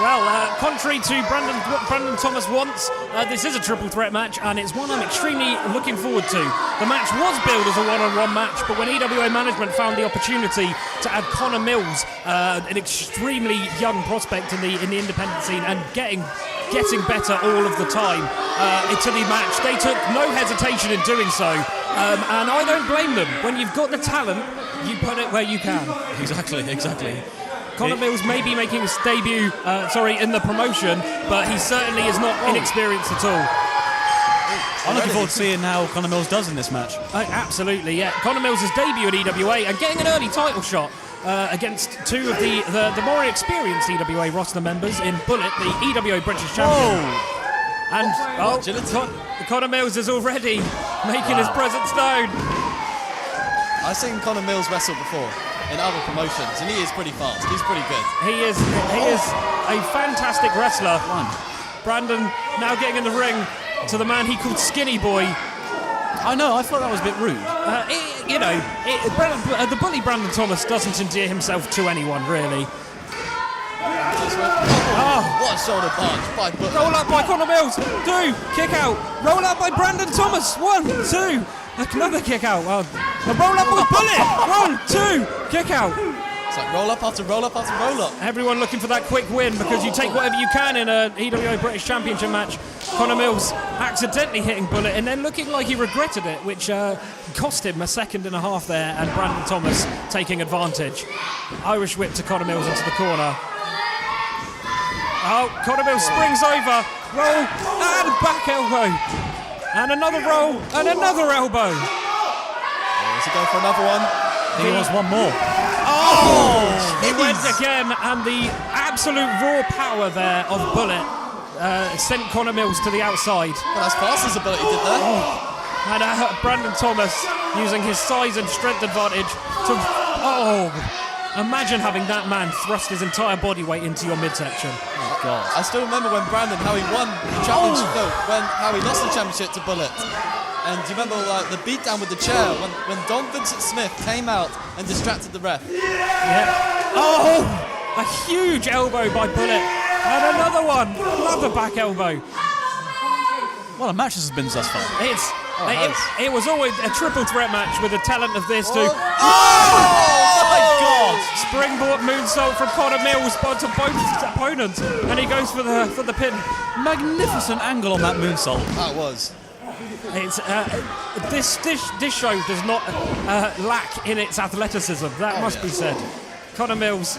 Well, contrary to Brandon Thomas wants, this is a triple threat match, and it's one I'm extremely looking forward to. The match was billed as a one-on-one match, but when EWA management found the opportunity to add Connor Mills, an extremely young prospect in the independent scene, and getting better all of the time into the match, they took no hesitation in doing so, and I don't blame them. When you've got the talent, you put it where you can. Exactly. Connor Mills may be making his debut, in the promotion, but he certainly is not inexperienced at all. I'm looking forward to seeing how Connor Mills does in this match. Absolutely, yeah. Connor Mills' debut at EWA and getting an early title shot against two of the more experienced EWA roster members in Bullit, the EWA British champion. And Connor Mills is already making his presence known. I've seen Connor Mills wrestle before in other promotions, and he is pretty fast. He's pretty good. He is a fantastic wrestler. Brandon now getting in the ring to the man he called Skinny Boy. I know, I thought that was a bit rude. The bully Brandon Thomas doesn't endear himself to anyone, really. What a shoulder punch by Bullit. Roll up by Connor Mills. 2, kick out. Roll up by Brandon Thomas. 1, 2. Another kick out. A roll up by Bullit. 1, 2. Kick out. It's like roll up after roll up after roll up. Everyone looking for that quick win, because you take whatever you can in a EWA British Championship match. Connor Mills accidentally hitting Bullit and then looking like he regretted it, which cost him a second and a half there, and Brandon Thomas taking advantage. Irish whip to Connor Mills into the corner. Connor Mills springs over, roll, and back elbow. And another roll, and another elbow. Does he go for another one? He wants one more. He went again, and the absolute raw power there of Bullit sent Connor Mills to the outside. Well, as fast as the Bullit he did there. And Brandon Thomas using his size and strength advantage to... imagine having that man thrust his entire body weight into your midsection. Oh, God. I still remember when Brandon, how he won the championship, how he lost the championship to Bullit. And do you remember the beatdown with the chair when Don Vincent Smith came out and distracted the ref? Yeah. A huge elbow by Bullit. And another one. Another back elbow. What a match this has been thus far. It was always a triple threat match with the talent of this too. My God! Springboard moonsault from Connor Mills onto both opponents, and he goes for the pin. Magnificent angle on that moonsault. That was. It's this show does not lack in its athleticism. That must be said. Connor Mills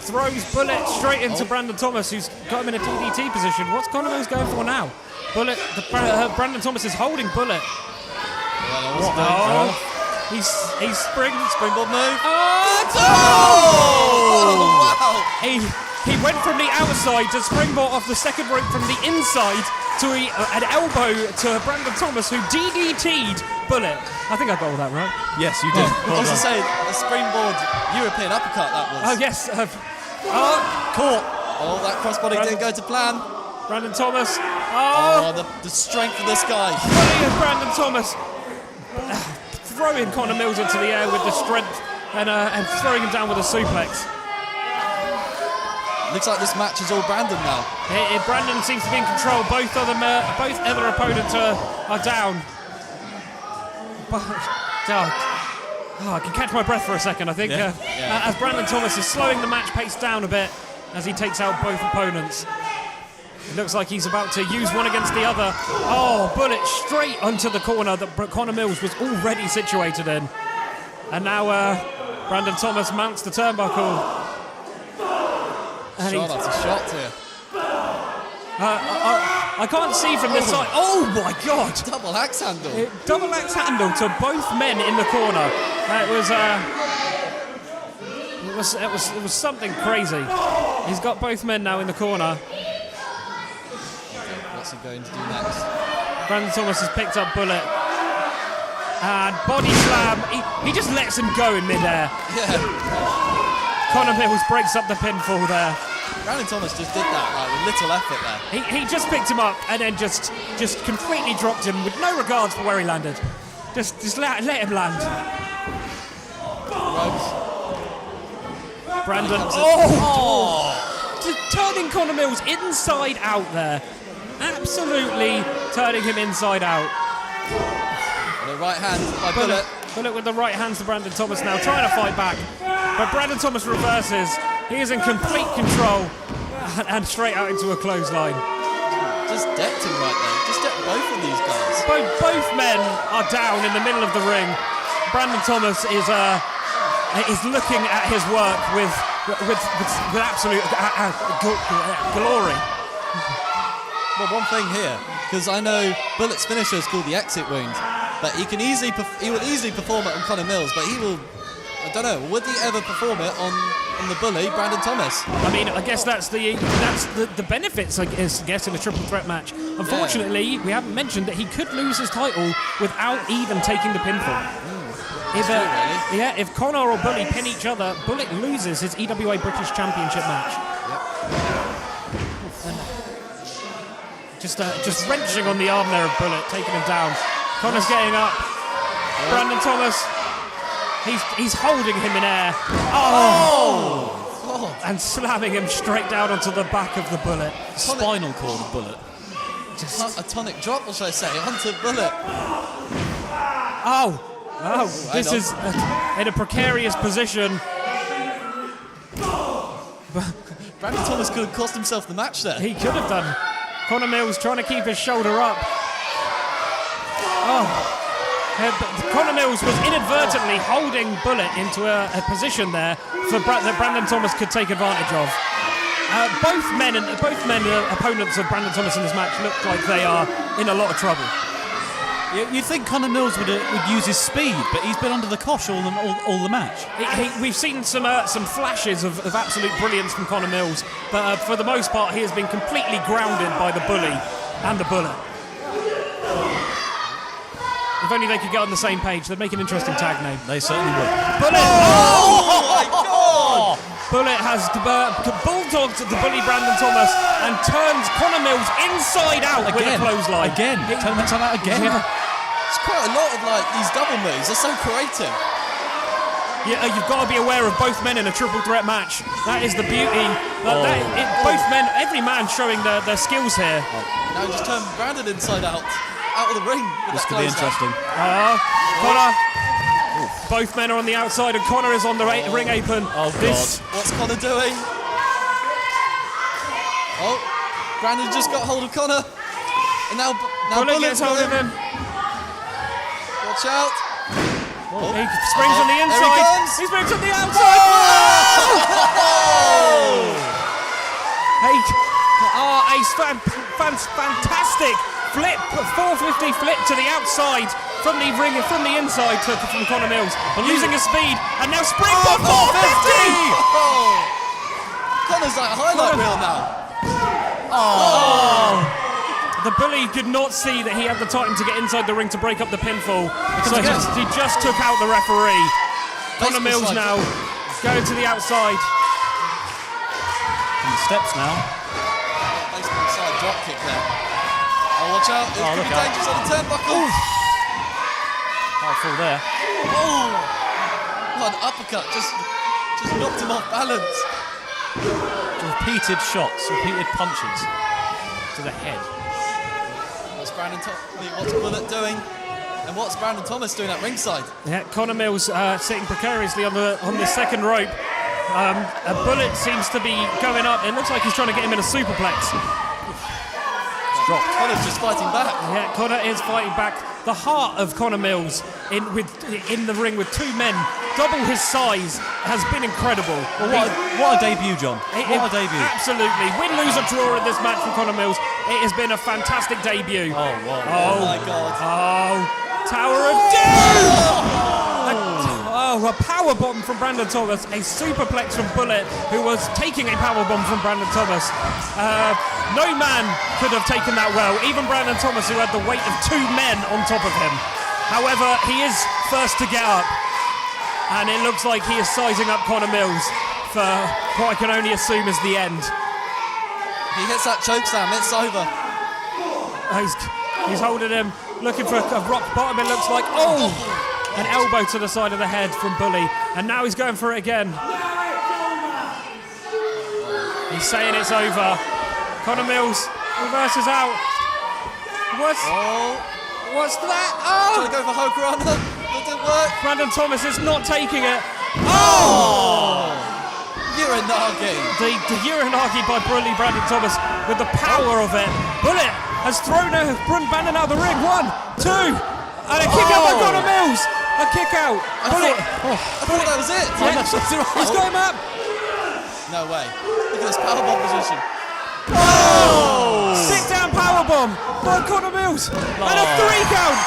throws Bullit straight into Brandon Thomas, who's got him in a DDT position. What's Connor Mills going for now? Brandon Thomas is holding Bullit. He springboard move. He went from the outside to springboard off the second rope from the inside to an elbow to Brandon Thomas, who DDT'd Bullit. I think I got all that right. Yes, you did. I was to say, a springboard European uppercut that was. Oh, yes. Caught. Oh, that crossbody didn't go to plan. Brandon Thomas. The strength of this guy. Brilliant, Brandon Thomas. Throwing Connor Mills into the air with the strength and throwing him down with a suplex. Looks like this match is all Brandon now. Brandon seems to be in control. Both other opponents are down. I can catch my breath for a second, I think. As Brandon Thomas is slowing the match pace down a bit as he takes out both opponents. It looks like he's about to use one against the other. Bullit straight onto the corner that Connor Mills was already situated in. And now Brandon Thomas mounts the turnbuckle. Shot after shot here. I can't see from this side. Oh my God! Double axe handle. Double axe handle to both men in the corner. It was something crazy. He's got both men now in the corner. What's he going to do next? Brandon Thomas has picked up Bullit. And body slam. He just lets him go in midair. Yeah. Connor Mills breaks up the pinfall there. Brandon Thomas just did that with little effort there. He just picked him up and then just completely dropped him with no regards for where he landed. Just let him land. Ropes. Brandon. turning Connor Mills inside out there. Absolutely turning him inside out. The right hand by Bullit. Bullit with the right hands to Brandon Thomas now, trying to fight back. But Brandon Thomas reverses. He is in complete control. And straight out into a clothesline. Just decked him right there. Just decked both of these guys. Both men are down in the middle of the ring. Brandon Thomas is looking at his work with absolute glory. Well, one thing here, because I know Bullit's finisher is called the exit wound, but he will easily perform it on Connor Mills, but he will, I don't know, would he ever perform it on the bully, Brandon Thomas? I mean, I guess that's the benefits, I guess, in a triple threat match. Unfortunately, we haven't mentioned that he could lose his title without even taking the pinfall. If Connor or Bully pin each other, Bullit loses his EWA British Championship match. Just wrenching on the arm there of Bullit, taking him down. Connor's getting up. Brandon Thomas, he's holding him in air. And slamming him straight down onto the back of the Bullit. Spinal cord of Bullit. Just a tonic drop, or should I say, onto Bullit. This is in a precarious position. Brandon Thomas could have cost himself the match there. He could have done. Connor Mills trying to keep his shoulder up. Connor Mills was inadvertently holding Bullit into a position there that Brandon Thomas could take advantage of. Both opponents of Brandon Thomas in this match look like they are in a lot of trouble. You'd think Connor Mills would use his speed, but he's been under the cosh all the match. We've seen some flashes of absolute brilliance from Connor Mills, but for the most part, he has been completely grounded by the bully and the Bullit. If only they could get on the same page, they'd make an interesting tag name. They certainly would. Bullit! Oh my God! Bullit has bulldogged the bully Brandon Thomas and turns Connor Mills inside out with a clothesline. Turn him inside out again. Yeah. It's quite a lot of these double moves. They're so creative. Yeah, you've got to be aware of both men in a triple threat match. That is the beauty. Both men, every man showing their skills here. Now just turn Brandon inside out of the ring. This could be interesting. Connor. Both men are on the outside and Connor is on the ring apron. Oh, God. What's Connor doing? Oh, Brandon just got hold of Connor. And now Bullit gets hold of him. Watch out. He springs on the inside. He springs on the outside. A fantastic flip, 450 flip to the outside from the ring, from the inside from Connor Mills, using his speed, and now springboard 450. Connor's like a highlight reel now. The bully could not see that he had the time to get inside the ring to break up the pinfall, so he just took out the referee. Connor Mills now going to the outside. On the steps now. Baseball side drop kick there. Oh, watch out! It could be dangerous on the turnbuckle. Hard fall there. Oh, what an uppercut! Just knocked him off balance. Repeated shots, repeated punches to the head. What's Bullit doing? And what's Brandon Thomas doing at ringside? Yeah, Connor Mills sitting precariously on the second rope. A Bullit seems to be going up. It looks like he's trying to get him in a superplex. Connor's just fighting back. Yeah, Connor is fighting back. The heart of Connor Mills in the ring with two men double his size has been incredible. Well, what a debut, John. What a debut. Absolutely. Win, lose or draw in this match from Connor Mills. It has been a fantastic debut. Oh, wow. Oh my God. Tower of Doom! A power bomb from Brandon Thomas, a superplex from Bullit, who was taking a power bomb from Brandon Thomas. No man could have taken that well, even Brandon Thomas, who had the weight of two men on top of him. However, he is first to get up, and it looks like he is sizing up Connor Mills for what I can only assume is the end. He hits that chokeslam, it's over. He's holding him, looking for a rock bottom, it looks like. An elbow to the side of the head from Bully, and now he's going for it again. He's saying it's over. Connor Mills reverses out. What's that? Trying to go for Hokarana. That didn't work. Brandon Thomas is not taking it. Uranagi. The Uranagi by Bully Brandon Thomas with the power of it. Bullit has thrown Brandon out of the ring. 1, 2, and a kick out by Connor Mills. A kick out. Bullit. I thought that was it. Yeah, he's got him up. No way. Look at this powerbomb position. Sit down powerbomb by Connor Mills. And a 3 count.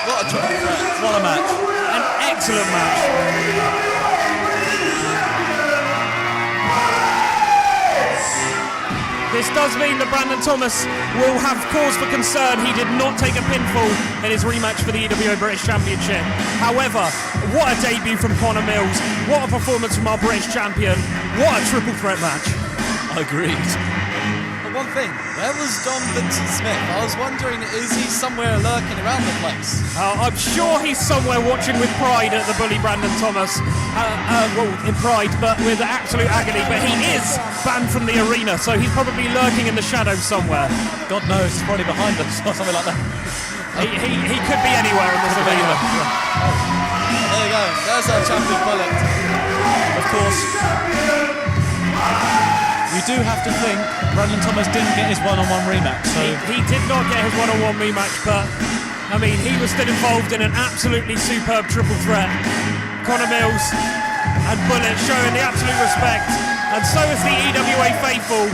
What a triple threat. What a match. An excellent match. This does mean that Brandon Thomas will have cause for concern. He did not take a pinfall in his rematch for the EWA British Championship. However, what a debut from Connor Mills. What a performance from our British champion. What a triple threat match. Agreed. But one thing, where was Don Vincent Smith? I was wondering, is he somewhere lurking around the place? I'm sure he's somewhere watching with pride at the Bully Brandon Thomas. Well, in pride, but with absolute agony. But he is banned from the arena, so he's probably lurking in the shadows somewhere. God knows, he's probably behind us or something like that. He could be anywhere in this arena. There you go. There's our champion Bullit. Of course, you do have to think Brandon Thomas didn't get his one-on-one rematch. So He did not get his one-on-one rematch, but I mean, he was still involved in an absolutely superb triple threat. Connor Mills and Bullit showing the absolute respect, and so is the EWA faithful.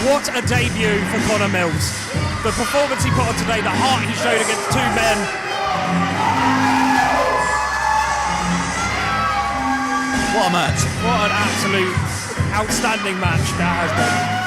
What a debut for Connor Mills. The performance he put on today, the heart he showed against 2 men. what a match. What an absolute outstanding match that has been.